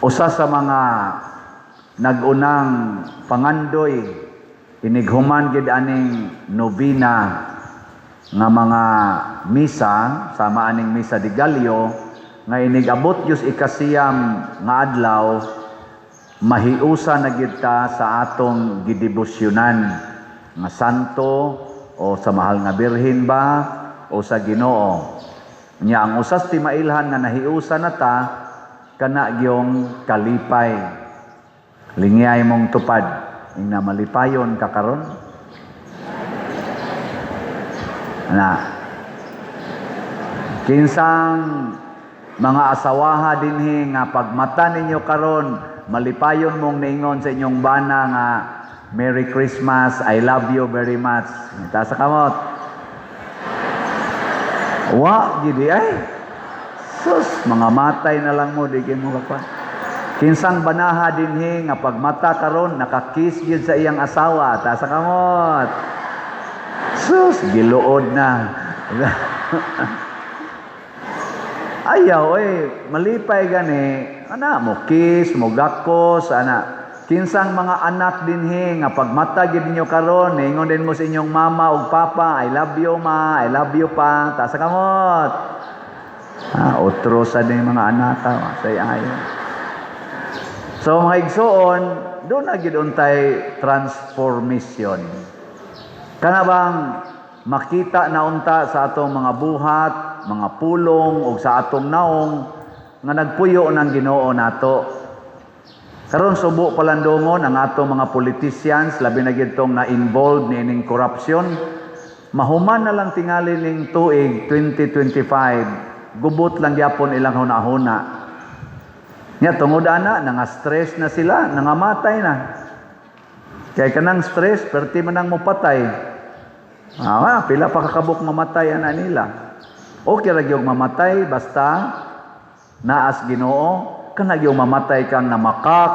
Usa sa mga nagunang pangandoy inighuman gid aning nobina nga mga misa sama aning misa de Gallo nga inigabot gyud ikasiyam nga adlaw mahiusa na gyud ta sa atong gidebosyonan nga santo o sa mahal nga birhen ba o sa Ginoo. Nya ang usas ti mailhan nga nahiusa na ta kana gyung kalipay. Lingiyay mong tupad ing na malipayon ka karon. Kinsang mga asawaha dinhi nga pagmata ninyo karon malipayon mong ningon sa inyong bana nga Merry Christmas, I love you very much. Ita sa kamot. Wa gidi ay. Sus, mga matay na lang mo di mo kakwan. Kinsang banaha dinhi nga pagmata karon nakakiss gyud sa iyang asawa, ta sa kamot. Sus, giluod na. Ayaw malipay gani. Ana mo kiss, mo gakos, ana. Kinsang mga anak dinhi nga pagmata gid ninyo karon, ingon din mo sa inyong mama ug papa, I love you ma, I love you pa, ta sa kamot. Otro sa din mga anak sa ayo. So mga igsoon, doon na gid untay transformation. Kana bang makita na unta sa atong mga buhat, mga pulong ug sa atong naong nga nagpuyo ng Ginoo nato. Karon subo palandongon ang atong mga politicians labi na gid tong na-involved niining corruption. Mahuman na lang tingali ning tuig 2025, gubot lang gyapon ilang hunahuna. Nya tungod ana nanga-stress na sila, nangamatay na. Kay kanang stress perti man ang mopatay. Pila pa kakabok mamatay ana nila. Okay ra gyud mamatay basta naas Ginoo. Kana gyud mamatay kang namakak,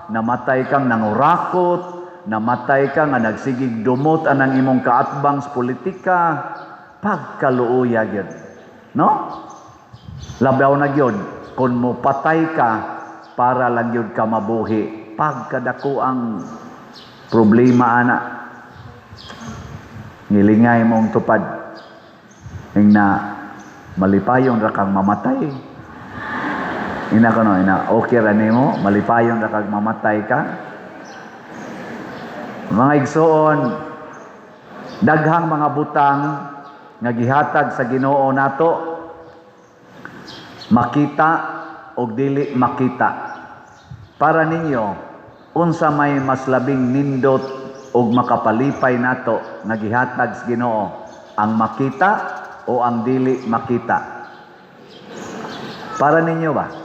namatay kang nangurakot, namatay kang nga nagsigig dumot anang imong kaatbang sa politika, pagkaluoya gyud. No? Labaw na gyud kun mo patay ka para lang gyud ka mabuhi. Pagkadako ang problema ana. Ngilingay mong tupad. Ing na malipayon ra kang mamatay. Okay ra nimo malipayon ra kag mamatay ka. Mga igsoon, daghang mga butang nga gihatag sa Ginoo nato makita og dili makita. Para ninyo unsa may mas labing nindot og makapalipay nato nga gihatag sa Ginoo, ang makita o ang dili makita? Para ninyo ba?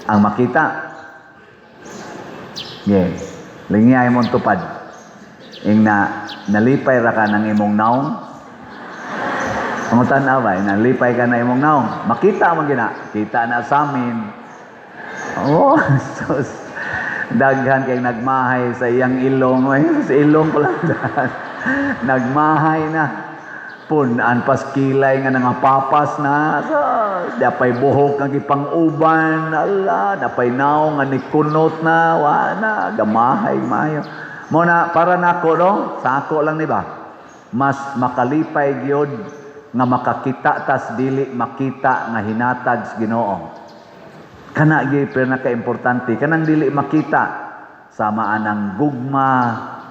Ang makita. Yes. Lingiyay mong tupad. Ing na nalipay ra ka ng imong naong. Ang tanaw ba? Nalipay ka na imong naong. Makita mo gina. Kita na sa amin. Sus. Daghan kay nagmahay sa iyang ilong. Sa ilong ko lang. Nagmahay na. Punan pas kilay nga nangapapas na. Dapay buhok nga gipang-uban. Dapay naong nga nikunot na. Wana, gamahay mayo. Muna, para nako, no? Sa ako lang, di ba? Mas makalipay gyud nga makakita tas dili makita nga hinatag sa Ginoo. Kana gyud pinaka-importante. Kanang dili makita. Samaan ang gugma,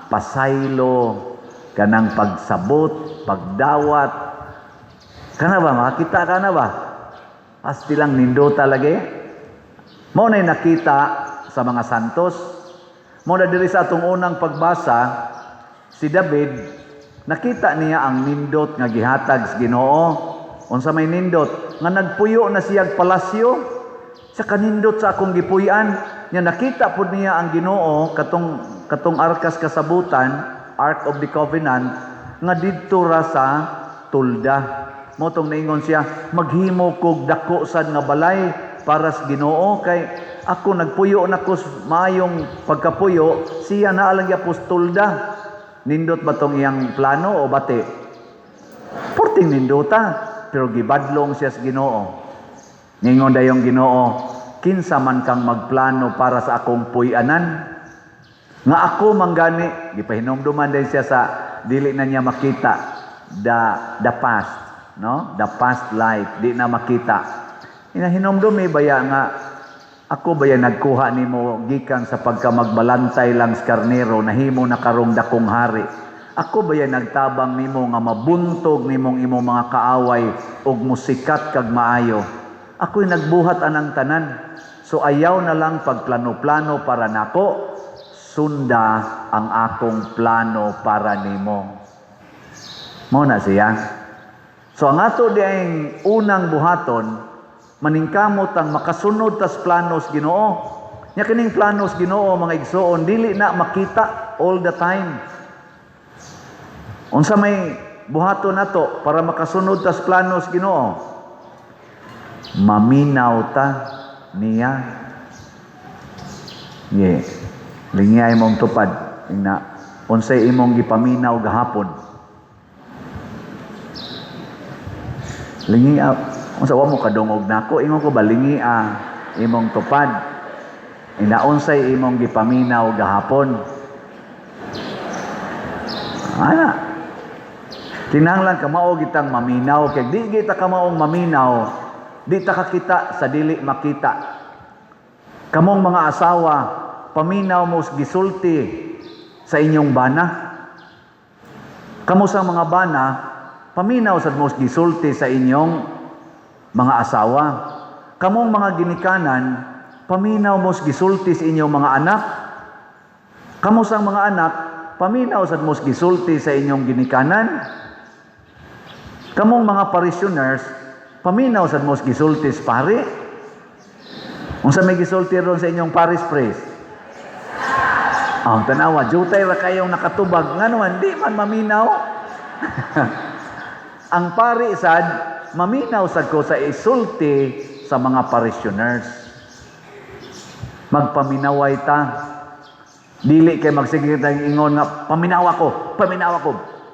pasaylo, kanang pagsabot, pagdawat. Kana ba? Makita ka na ba? Asti lang nindo talagi. Mo na nakita sa mga santos. Mo na diri sa atong unang pagbasa, si David, nakita niya ang nindot nga gihatag sa Ginoo. Unsa may nindot? Nga nagpuyo na siyag palasyo. Sa kanindot sa akong gipuy-an. Nga nakita po niya ang Ginoo, katong arkas kasabutan, Ark of the Covenant, nga didto ra sa tulda. Motong naingon siya, maghimo kog dako sad nga balay para sa Ginoo kay ako nagpuyo na ko maayong pagkapuyo, siya na lang yapos tulda. Nindot ba tong iyang plano o bati? Porting nindota, pero gibadlong siya sa Ginoo. Ningon dayong Ginoo, kinsa man kang magplano para sa akong puy-anan, nga ako manggani, gipahinumduman din siya sa dili na niya makita the past, no? The past life, di na makita. Hinumdumi baya nga ako baya nagkuha nimo gikan sa pagkamagbalantay lang sa karnero nahimo na karong dakong hari. Ako baya nagtabang nimo nga mabuntog nimong imong mga kaaway ug musikat kag maayo. Ako'y nagbuhat anang tanan. So ayaw na lang pagplano-plano para nako, sunda ang akong plano para nimo. Mao na siya. So ang ato diayng unang buhaton, maningkamot ang makasunod tas planos Ginoo. Nya kining planos Ginoo mga igsoon dili na makita all the time. Unsa may buhaton nato para makasunod tas planos Ginoo? Maminaw ta niya. Lingay imong tupad ina unsay imong gipaminaw gahapon. Lingi unsa wa mo kadungog nako ingon ko balingi imong tupad inaunsay imong gipaminaw gahapon. Ana kinahanglan ka mao gitang maminaw kay di kita ka maong maminaw di ta kakita sa dili makita. Kamong mga asawa paminaw mo gisulti sa inyong bana. Kamo sa mga bana paminaw sad mo gisulti sa inyong mga asawa. Kamong mga ginikanan, paminaw mo gisulti sa inyong mga anak. Kamo sang mga anak, paminaw sad mo gisulti sa inyong ginikanan. Kamong mga parishioners, paminaw sad mo gisulti sa pari. Unsa may gisulti ron sa inyong parish priest? Ang tanawa, jutay ra kayong nakatubag nganuman di man maminaw. Ang pari sad maminaw sad ko sa isulti sa mga parishioners. Magpaminaway ta. Dili kay magsigig tayong ingon nga paminaw ako.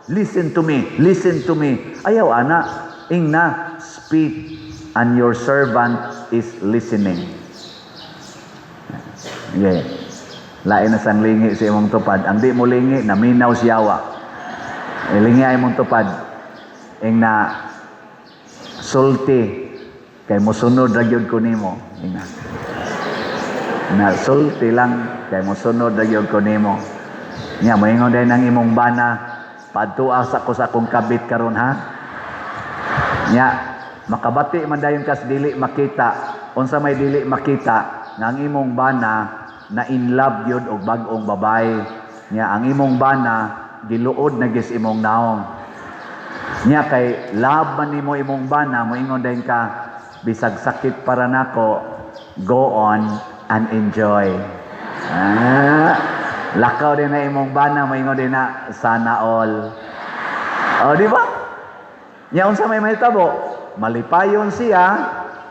Listen to me. Ayaw ana, ingna speak and your servant is listening. Yeah. Lain na sang lingi sa imong tupad. Ang di mo lingi naminaw siyawa. Lingi ay imong tupad. Ingna sulti kay mosunod ra gyud ko nimo. Na sulti lang kay mosunod ra gyud ko nimo. Nya moingon day nang imong bana padtuas ako sa akong kabit karon ha. Nya makabati man dayon kas dili makita. Unsa may dili makita nga ang imong bana na in love yun og bag-ong babae. Nya ang imong bana giluod na gis imong naong. Nya kay laban nimo imong bana moingon dayon ka bisag sakit para nako, go on and enjoy. Lakaw din na imong bana moingon din na sana all. O di ba? Nya unsa may mahitabo? Malipayon siya,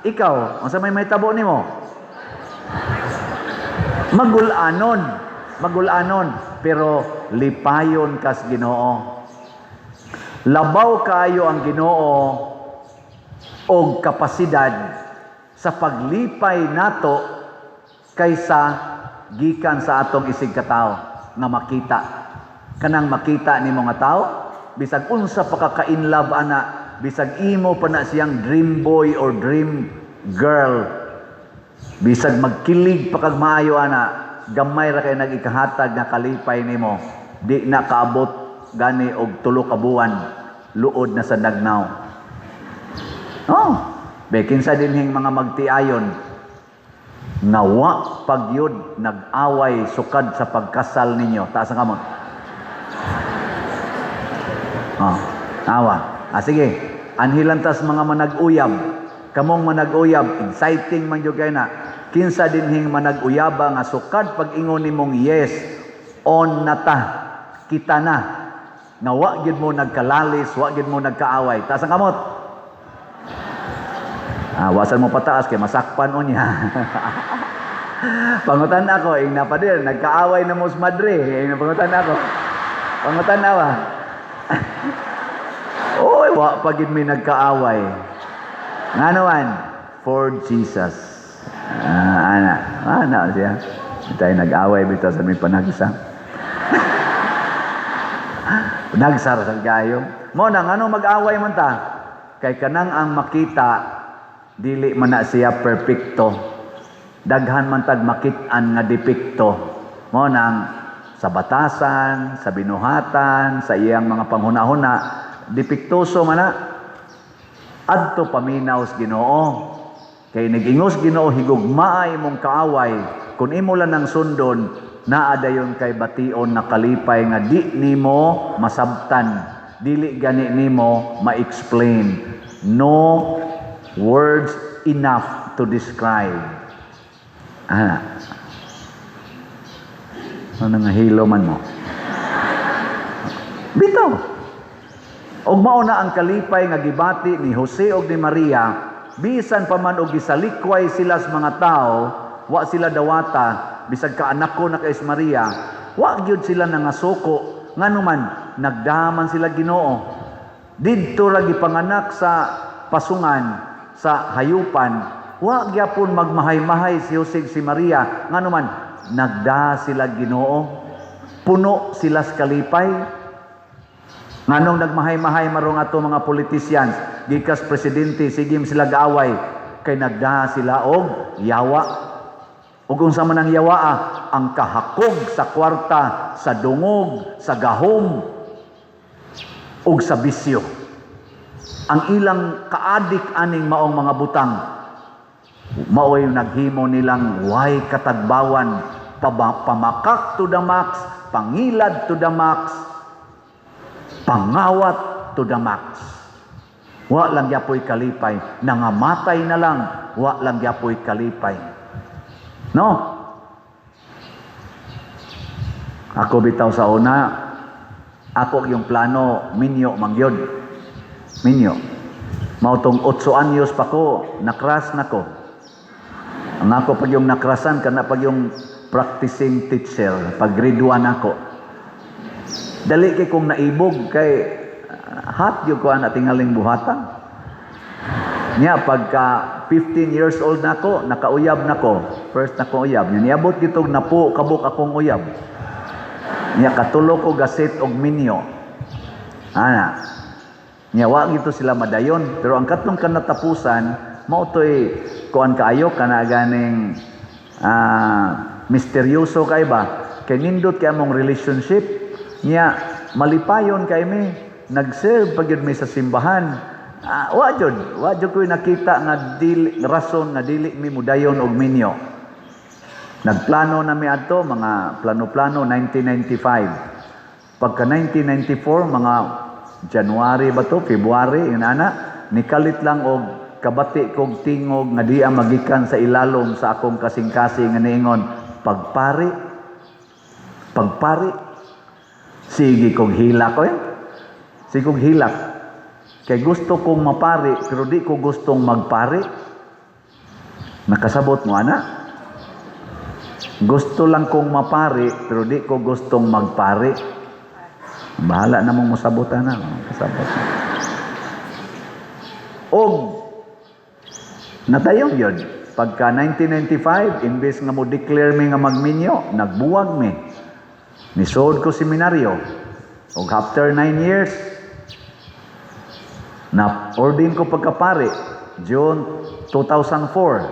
ikaw unsa may mahitabo nimo? Magulanon pero lipayon kas Ginoo. Labaw kayo ang Ginoo og kapasidad sa paglipay nato kaysa gikan sa atong isig katawo nga makita. Kanang makita nimo nga tawo bisag unsa pa ka in love ana, bisag imo pa na siyang dream boy or dream girl, bisag magkilig pa kag maayo ana, gamay ra kay nag-ikahatag nga kalipay nimo, di na kaabot gani og 3 ka buwan, luod na sa dagnaw. Bekin sa dinhing mga magtiayon nga wa pagyud nag-away sukad sa pagkasal ninyo. Taas ang kamot. Awa. Sige. Anhilantas mga manag-uyab. Kamong manag-uyab, exciting man jud kay na. Kinsa dinhing manag-uyaba nga sukad pag-ingon nimong yes, on na ta, kita na. Nga wa gyud mo nagkalalis, wa gyud mo nagkaaway. Taas ang kamot. Wasan mo pataas kay masakpan o niya. Pangutan ako, napadir, nagkaaway na mo sa Madre. Pangutan ako. Pangutan awa. Oy, wa pagid may nagkaaway. Nga naman, for Jesus. Ana siya. Tayo nag-away bitaw sa may panagsa. Nagsar sa gayo. Mo nang ano mag-away man ta? Kay kanang ang makita dili man na siya perfecto. Daghan man tag makit-an nga depekto. Mo nang sa batasan, sa binuhatan, sa iyang mga panghuna-huna, depektoso man na. Adto paminaw sa Ginoo. Kay nagingos Ginoo higugmaay mong kaaway kun imo lang ng sundon naa dayon kay bation na kalipay nga di nimo masabtan, dili gani nimo ma-explain. No words enough to describe. Ano nga hilo man mo? Bitaw. Og mao na ang kalipay nga gibati ni Jose og ni Maria, bisan pa man og gisalikway sila sa mga tao, wa sila dawata, bisag kaanak ko na kay Maria, wa gyud sila nangasuko, nganuman nagdaman sila Ginoo. Didto ra gipanganak sa pasungan sa hayupan, wa gyapon magmahay-mahay si Jose si Maria, nganuman nagda sila Ginoo. Puno sila sa kalipay. Nganong nagmahay-mahay marong ato mga politicians, gikas presidente, sigim sila gaaway, kay nagda sila og yawa. Ug unsa man ang yawa, ang kahakog sa kwarta, sa dungog, sa gahom, ug sa bisyo. Ang ilang kaadik aning maong mga butang, mao'y naghimo nilang way katagbawan, pamakak to the max, pangilad to the max, pangawat to the max. Wa lang yapoy kalipay, nangamatay na lang, wa lang yapoy kalipay. No? Ako bitaw sa una, ako yung plano, minyo mangyod. Minyo. Mautong 8 anyos pa ko, nakras na ko. Ang ako pag yung nakrasan, kana pag yung practicing teacher, pag grade 1 ako. Dali kay kong naibog, kay hot yung ko na tingaling buhatan. Nya, pagka 15 years old na ako, nakauyab na ko. First na ko uyab. Niabot dito na po, kabuk akong uyab. Nya, katulo ko gasit og minyo. Nya, wag ito sila madayon. Pero ang katong kanatapusan, mautoy kuan kaayo, kanaganing misteryoso kay ba? Kay nindot kay among relationship. Nya, malipayon kay mi. Nag-serve pagyud mi sa simbahan. Wajud ko nakita nga rason nga dili mi mudayon og minyo. Nagplano na mi adto mga plano-plano 1995. Pagka 1994 mga January ba to, February yun nikalit lang og kabati kog tingog nga diya magikan sa ilalom sa akong kasing-kasing nga niingon pagpari. Sige kong hilak ko Sige kong hilak. Kay gusto kong mapari, pero di ko gustong magpari. Nakasabot mo, Gusto lang kong mapari, pero di ko gustong magpari. Bahala na mong masabutan na. Kasabot na. Og, natayong yun. Pagka 1995, imbes nga mo declare mi nga magminyo, nagbuwag mi. Nisod ko seminaryo. Og after 9 years, na-ordain ko pagkapari, June 2004.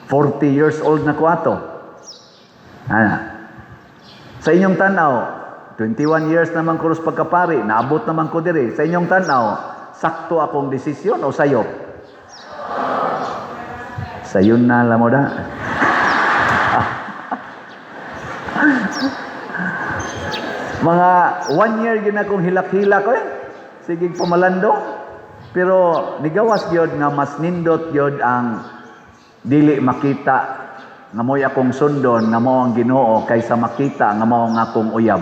40 years old na ko ato. Sa inyong tanaw, 21 years naman ko pagkapari, naabot naman ko diri. Sa inyong tanaw, sakto akong desisyon o sayo? Sayo na lang mo da. Mga 1 year gina akong hilak-hilak ko sige pumalando, pero nigawas gyud nga mas nindot gyud ang dili makita nga mo'y akong sundon nga mao ang Ginoo kaysa makita nga mao nga akong uyab.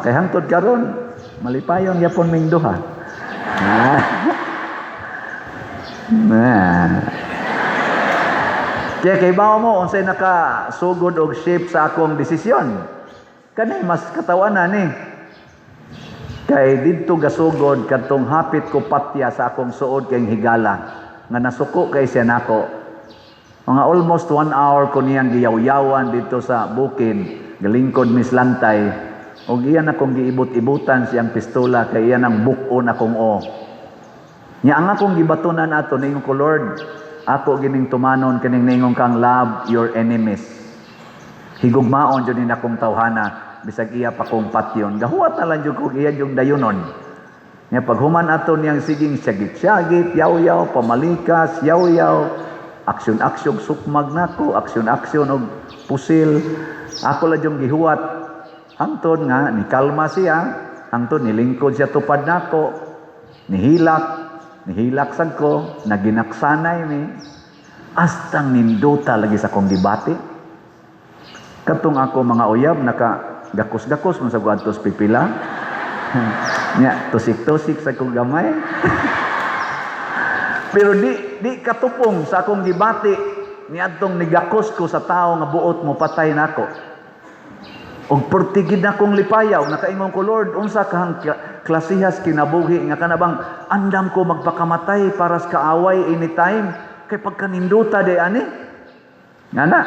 Kay hangtod karon malipayon yapon ming duha. Kay bawo mo unsay nakasugod og shape sa akong desisyon. Kanay mas katawanan Kay didto gasugod kadtong hapit ko patya sa akong suod kay higala. nga nasuko kay siya nako. Mga almost 1 hour ko niyang giyaw-yawan dito sa bukid, galingkod mislantay, og iyan akong giibot-ibutan siyang pistola kay iyan ang bukon akong o. Nya ang akong gibatunan ato ningon ko, Lord, ako gining tumanon kining ningon kang love your enemies. Higugmaon jud ni akong tawhana bisag iya pa kong patyon. Gahuwat na lang jud ko iya yung dayunon. Nya paghuman ato niyang siging syagit-syagit, yaw-yaw, pamalikas, yaw-yaw, aksyon-aksyon sukmag nako, aksyon-aksyon og pusil. Ako lang yung gihuwat. Hangtod nga, nikalma siya. Hangtod, nilingkod siya tupad nako. Nihilak sad ko. Naginaksanay ni. Astang ninduta lagi sa kong gibati. Katong ako mga uyab, naka-gakos-gakos mo sa guantos pipila. Nya, tusik-tusik sa kong gamay. Pero di katupong sa akong gibati niadtong nigakos ko sa tao nga buot mo patay nako. Og portigid na kong lipayaw nakaingon ko, Lord, unsa kahang klasihas kinabuhi nga kanabang andam ko magpakamatay para sa kaaway anytime kay pagkaninduta de ani. Ngana,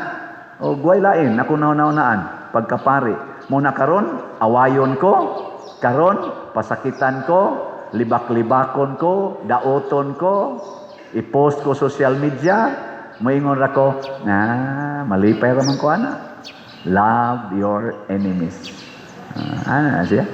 og way lain ako nauna-unaan pagkapari. Muna karon awayon ko, karon pasakitan ko, libak-libakon ko, daoton ko, i-post ko social media, moingon ra ko, malipay ra man ko ana. Love your enemies. Ano na siya?